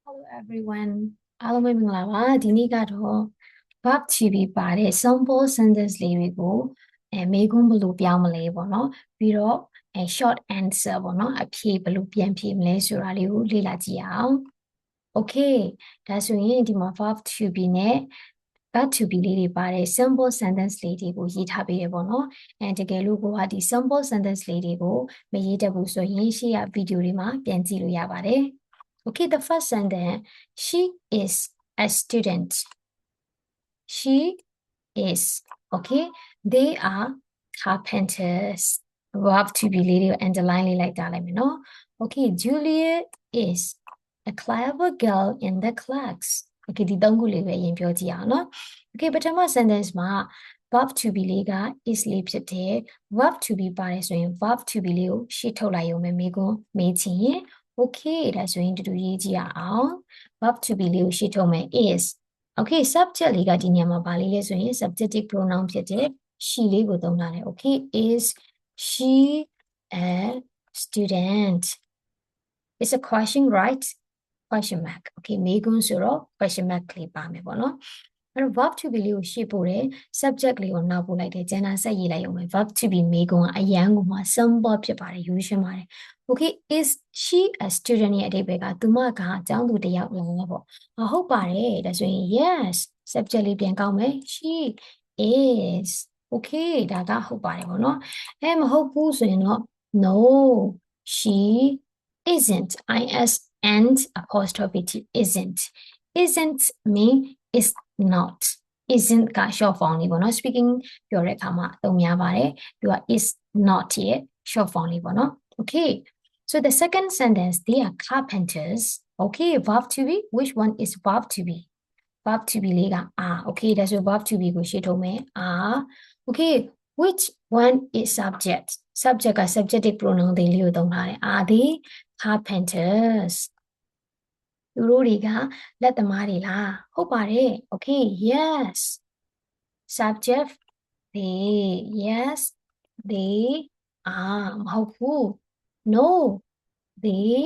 Hello everyone အားလုံးပဲမင်္ဂလာပါဒီနေ့ကတော့ verb to be ပါတဲ့ sample sentence လေးတွေကိုမေးခွန်းဘယ်လိုပြောင်းမလဲပေါ့နော်ပြီးတော့short answer ပေါ့နော်အဖြေဘယ်လိုပြန်ဖြေမလဲဆိုတာလေးကိုလေ့လာကြည့်အောင် Okay ဒါဆိုရင်ဒီမှာ verb to be နဲ့ verb to be လေးတွေပါတဲ့ simple sentence လေးတွေကိုရေးထားပေးတယ်ပေါ့နော်တကယ်လို့ကိုကဒီ simple sentence လေးတွေကိုမရေးတတ်ဘူးဆိုရင်ရှေ့ကဗီဒီယိုလေးမှာပြန်ကြည့်လို့ရပါတယ် Okay, the first sentence, she is a student. She is, okay? They are carpenters. Verb to be lady underline like that, let me know. Okay, Julia is a clever girl in the class. Okay, the dongu lewe yin pyo ji aw no. Okay, patama sentence ma verb to be လေးက is လေးဖြစ်တယ် verb to be ပါတယ်ဆိုရင် verb to be လေးကိုရှေ့ထုတ်လိုက်ရုံပဲမေးခွန်းမေးချင်ရင် okay ဒါဆိုရင်တူတူရေးကြည့်ရအောင် verb to be လေးကိုရှေ့ထုတ်မယ် is okay subject လေးကဒီနေရာမှာဘာလေးလဲဆိုရင် subjective pronoun ဖြစ်တယ် she လေးကိုသုံးထားတယ် okay is she a student it's a question right question mark okay မေးခွန်းဆိုတော့ question mark လေးပါမယ်ပေါ့နော်အဲ့တော့ verb to be လေးကိုရှေ့ပို့တယ် subject လေးကိုနောက်ပို့လိုက်တယ်ကျန်တာဆက်ရေးလိုက်အောင်မယ် verb to be မေးခွန်းကအရန်ကိုမှ simple ဖြစ်ပါတယ်ရိုးရှင်းပါတယ် okay is she a student ရဲ့အဓိပ္ပာယ်ကသူမကအကြောင်းသူတစ်ယောက်လားပေါ့ဟုတ်ပါတယ်ဒါဆိုရင် yes subject လေးပြန်ကောင်းမယ် she is okay ဒါကဟုတ်ပါတယ်ပေါ့နော်မဟုတ်ဘူးဆိုရင်တော့ no she isn't is and apostrophe t isn't mean is not isn't က short form လေးပေါ့နော် speaking ပြောတဲ့အခါမှာသုံးများပါတယ်သူက is not ရဲ့ short form လေးပေါ့နော် okay so the second sentence they are carpenters okay verb to be which one is verb to be verb to be လေးက are okay ဒါဆို verb to be ကိုရှေ့ထုတ်မယ် are okay which one is subject subject က subjective pronoun တွေလေးကိုသုံးထားတယ် are they carpenters သူတို့တွေကလက်သမားတွေလားဟုတ်ပါတယ် okay yes subject they yes they are မဟုတ်ဘူး no they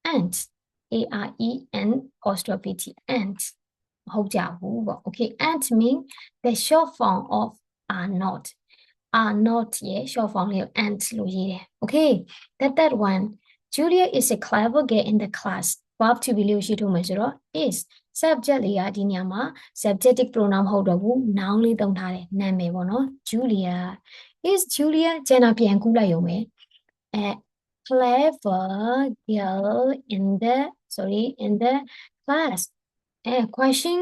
aren't A-R-E-N apostrophe T aren't မဟုတ်ကြဘူးပေါ့ okay aren't mean the short form of are not ရဲ့ short form လေးကို aren't လို့ရေးတယ် okay the third one Julia is a clever girl in the class verb to be လို့ရှိထုတ်မယ်ဆိုတော့ is subject လေးကဒီနေရာမှာ subjective pronoun မဟုတ်တော့ဘူး noun လေးသုံးထားတယ်နာမည်ပေါ့နော် Julia is Julia ကျန်တာပြန်ကူးလိုက်ရုံပဲclever girl in the class question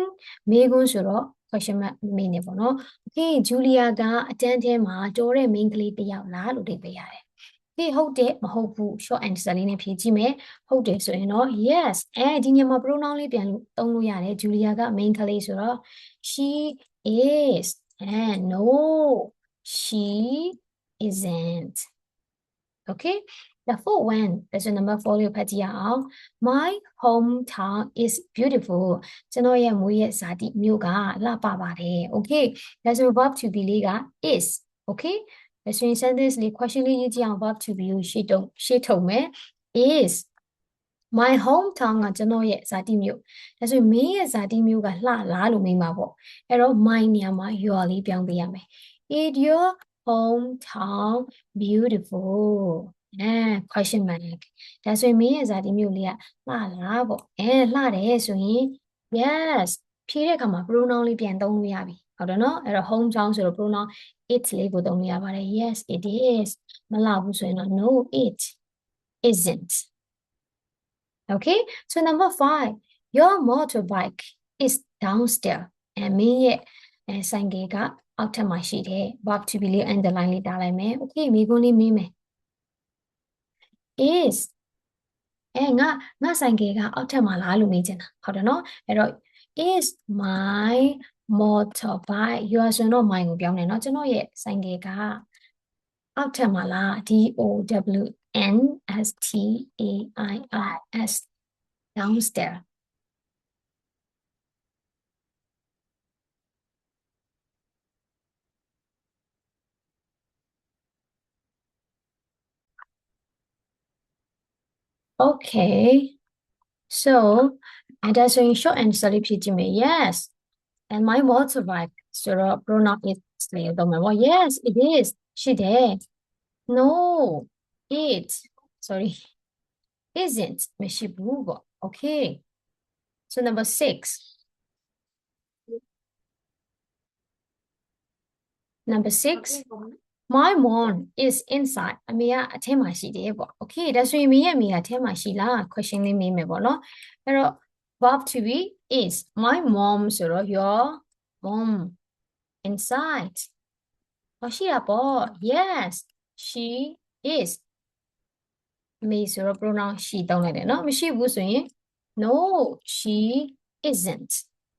မေးခွန်းဆိုတော့ question mark မေးနေပေါ့နော် okay Julia ကအတန်းထဲမှာတော်တဲ့ main ကလေးတစ်ယောက်လားလို့အဓိပ္ပာယ်ရတယ်ဟုတ်တယ်မဟုတ်ဘူး short answer လေးနဲ့ဖြေကြည့်မယ်ဟုတ်တယ်ဆိုရင်တော့ yes ဒီညမှာ pronoun လေးပြန်လို့သုံးလို့ရတယ် Julia က main ကလေးဆိုတော့ she is and no she isn't okay the fourth one that's number 4လေးဖတ်ကြည့်အောင် my hometown is beautiful ကျွန်တော်ရဲ့မွေးရဲ့ဇာတိမြို့ကလှပပါတယ် okay ဒါဆို verb to be လေးက is okay ဒါဆိုရင် sentence လေး question လေးရေးကြည့်အောင် verb to be ကိုရှေ့ထုတ်မယ် is my hometown ကကျွန်တော်ရဲ့ဇာတိမြို့ဒါဆိုရင်မင်းရဲ့ဇာတိမြို့ကလှလားလို့မေးမှာပေါ့အဲ့တော့ my နေရာမှာ your လေးပြောင်းပေးရမယ် is your hometown beautiful question mark ဒါဆိုရင်မင်းရဲ့ဇာတိမြို့လေးကလှလားပေါ့လှတယ်ဆိုရင် yes ဖြေတဲ့အခါမှာ pronoun လေးပြန်သုံးလို့ရပြီဟုတ်တယ်နော်အဲ့တော့ hometown ဆိုတော့ pronoun it လေးကိုသုံးလို့ရပါတယ် yes it is မလှဘူးဆိုရင်တော့ no it isn't okay so number 5 your motorbike is downstairs မင်းရဲ့ဆိုင်ကယ်ကအောက်ထပ်မှာရှိတယ် verb to be လေး underline လေးတားလိုက်မယ် okay မိခွန်းလေးမေးမယ် is ငါဆိုင်ကယ်ကအောက်ထပ်မှာလားလို့မေးချင်တာဟုတ်တယ်နော်အဲ့တော့ is my motorbike you are ဆိုတော့ my ကိုပြောင်းတယ်နော်ကျွန်တော်ရဲ့ဆိုင်ကယ်ကအောက်ထပ်မှာလား D-O-W-N-S-T-A-I-R-S downstairs okay So ဒါဆိုရင် short answer လေးဖြည့်ကြည့်မယ် yes and my motorbike ဆိုတော့ pronoun is လေးတော့မယ်ပေါ့ yes it is ရှိတယ် no it sorry isn't မရှိဘူးပေါ့ okay so number 6 number 6 my mom is inside အမေကအထဲမှာရှိတယ်ပေါ့ okay ဒါဆိုရင်မေရဲ့အမေကအထဲမှာရှိလား question လေးမေးမယ်ပေါ့နော်အဲ့တော့ verb to be is my mom ဆိုတော့ your mom inside ရှိတာပေါ့ yes she is အမေဆိုတော့ pronoun she သုံးလိုက်တယ်နော်မရှိဘူးဆိုရင် no she isn't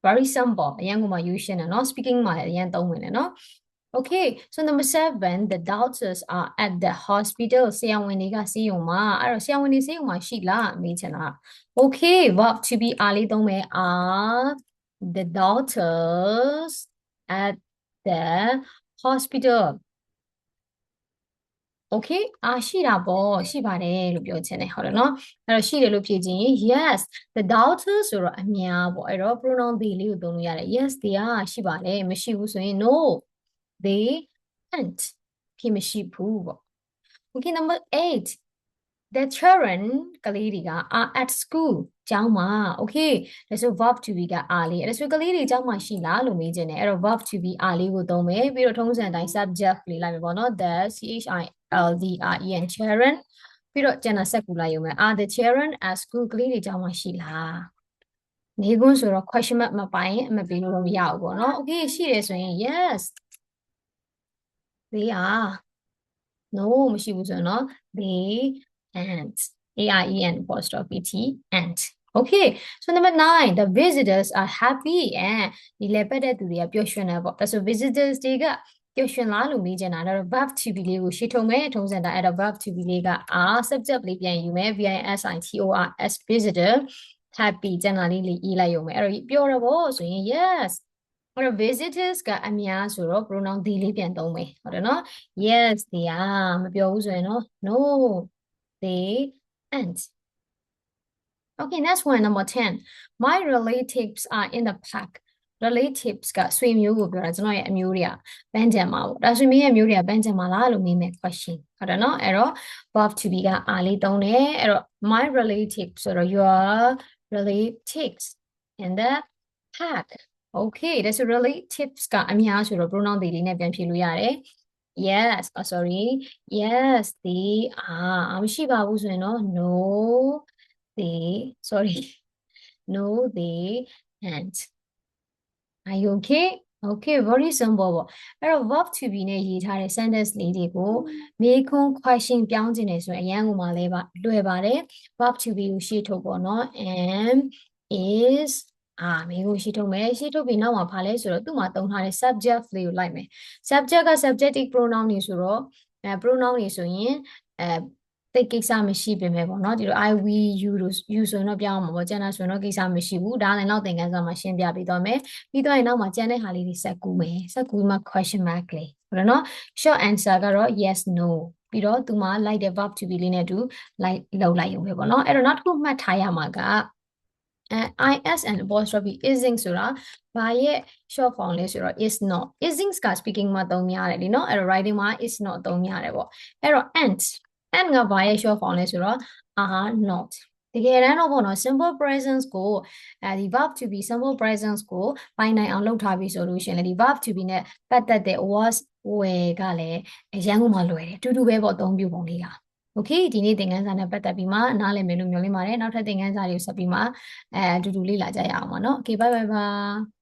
very simple အရင်ကမှ use ရှင်းတယ်နော် speaking မှာလည်းအရင်သုံးဝင်တယ်နော်Okay, so number 7, the doctors are at the hospital. ဆရာဝန်တွေကဆေးရုံမှာအဲ့တော့ဆရာဝန်တွေဆေးရုံမှာရှိလားမေးချင်တာ Okay, verb to be အားလေးသုံးမယ် are the doctors at the hospital. Okay, ရှိတာပေါ့ရှိပါတယ်လို့ပြောချင်တယ်ဟုတ်တယ်နော်အဲ့တော့ရှိတယ်လို့ဖြေချင်ရင် yes the doctors ဆိုတော့အများပေါ့အဲ့တော့ pronoun they လေးကိုသုံးလို့ရတယ် yes they are ရှိပါတယ်မရှိဘူးဆိုရင် no they aren't ဖြစ်မရှိဘူးပေါ့ okay number 8 the children ကလေးတွေက are at school ကျောင်းမှာ okay ဒါဆို verb to be က are လေးဒါဆိုကလေးတွေကျောင်းမှာရှိလားလို့မေးချင်တယ်အဲ့တော့ verb to be are လေးကိုသုံးမယ်ပြီးတော့ထုံးစံတိုင်း subject လေးလိုက်မယ်ပေါ့နော် the children ပြီးတော့ကျန်တာဆက်ကူလိုက်ရုံပဲ are the children at school ကလေးတွေကျောင်းမှာရှိလားနေခွန်းဆိုတော့ question mark မပိုင်အမပေးလို့မရဘူးပေါ့နော် okay ရှိတယ်ဆိုရင် yes they are no မရှိဘူးဆိုရင်တော့ they and AIEN apostrophe T and okay so number 9 the visitors are happy and ဒီလေပတ်တဲ့သူတွေကပျော်ရွှင်တယ်ပေါ့ဒါဆို visitors တွေကပျော်ရွှင်လားလို့မေးချင်တာဒါတော့ verb to be လေးကိုရှေ့ထုံးမယ်ထုံးစံတိုင်းအဲ့တော့ verb to be လေးက are subject လေးပြန်ယူမယ် VISITOR visitor happy ကျန်တာလေးရေးလိုက်ရုံပဲအဲ့တော့ပြောတော့ဗောဆိုရင် yes အဲ့တော့ visitors ကအများဆိုတော့ pronoun they လေးပြန်သုံးမယ်ဟုတ်တယ်နော် yes they are မပြောဘူးဆိုရင်နော် no they aren't okay next one number 10 my relatives are in the park relatives ကဆွေမျိုးကိုပြောတာကျွန်တော်ရဲ့အမျိုးတွေကပန်းချံမှာပေါ့ဒါဆိုမင်းရဲ့အမျိုးတွေကပန်းချံမှာလားလို့မေးမယ် question ဟုတ်တယ်နော်အဲ့တော့ verb to be က are လေးသုံးတယ်အဲ့တော့ my relatives ဆိုတော့ your relatives in the park okay ဒါဆို relatives ကအများဆိုတော့ pronoun they လေးနဲ့ပြန်ဖြေလို့ရတယ် yes sorry yes they are မရှိပါဘူးဆိုရင်တော့ no they sorry no they aren't are you okay okay very simple ပေါ့အဲ့တော့ verb to be နဲ့ရေးထားတဲ့ sentence လေးတွေကိုမေးခွန်း question ပြောင်းခြင်းနေဆိုရင်အရန်ကိုမှလဲပါလွယ်ပါတယ် verb to be ကိုရှေ့ထုတ်ပေါ့နော် am is မေးခွန်းရှေ့ထုတ်မယ်ရှေ့ထုတ်ပြီးနောက်မှာဘာလဲဆိုတော့သူ့မှာသုံးထားတဲ့ subject လေးကိုလိုက်မယ် subject က subjective pronoun တွေဆိုတော့pronoun တွေဆိုရင်တိတ်ကိစ္စမရှိပြင်မယ်ပေါ့နော်ဒီလို I we you တို့ you ဆိုရင်တော့ပြောင်းမှာပေါ့ကျန်တာဆိုရင်တော့ကိစ္စမရှိဘူးဒါလည်းနောက်သင်ခန်းစာမှာရှင်းပြပေးသွားမယ်ပြီးတော့ရင်နောက်မှာကျန်တဲ့ဟာလေးတွေဆက်ကူမယ်ဆက်ကူမှာ question mark လေးဟုတ်တယ်နော် short answer ကတော့ yes no ပြီးတော့သူမှာလိုက်တဲ့ verb to be လေးနဲ့တူလိုက်လောက်လိုက်ရုံပဲပေါ့နော်အဲ့တော့နောက်တစ်ခုမှတ်ထားရမှာကis and apostrophe isn't ဆိုတာဘာရဲ့ short form လဲဆိုတော့ is not isn't က speaking မှာသုံးများတယ်လीเนาะအဲ့တော့ writing မှာ is not သုံးများတယ်ပေါ့အဲ့တော့ and ကဘာရဲ့ short form လဲဆိုတော့ are not တကယ်တမ်းတော့ပေါ့နော် simple presence ကိုဒီ verb to be simple presence ကိုပိုင်းနိုင်အောင်လုပ်ထားပြီဆိုလို့ရှိရင်လေဒီ verb to be နဲ့ပတ်သက်တဲ့ was were ကလည်းအရန်ကုန်မှလွယ်တယ်တူတူပဲပေါ့အသုံးပြုပုံလေးကOkay ဒီနေ့သင်ခန်းစာနဲ့ပတ်သက်ပြီးမှနားလည်မယ်လို့မျှော်လင့်ပါတယ်နောက်ထပ်သင်ခန်းစာတွေကိုဆက်ပြီးမှအတူတူလေ့လာကြရအောင်ပါเนาะ Okay bye bye bye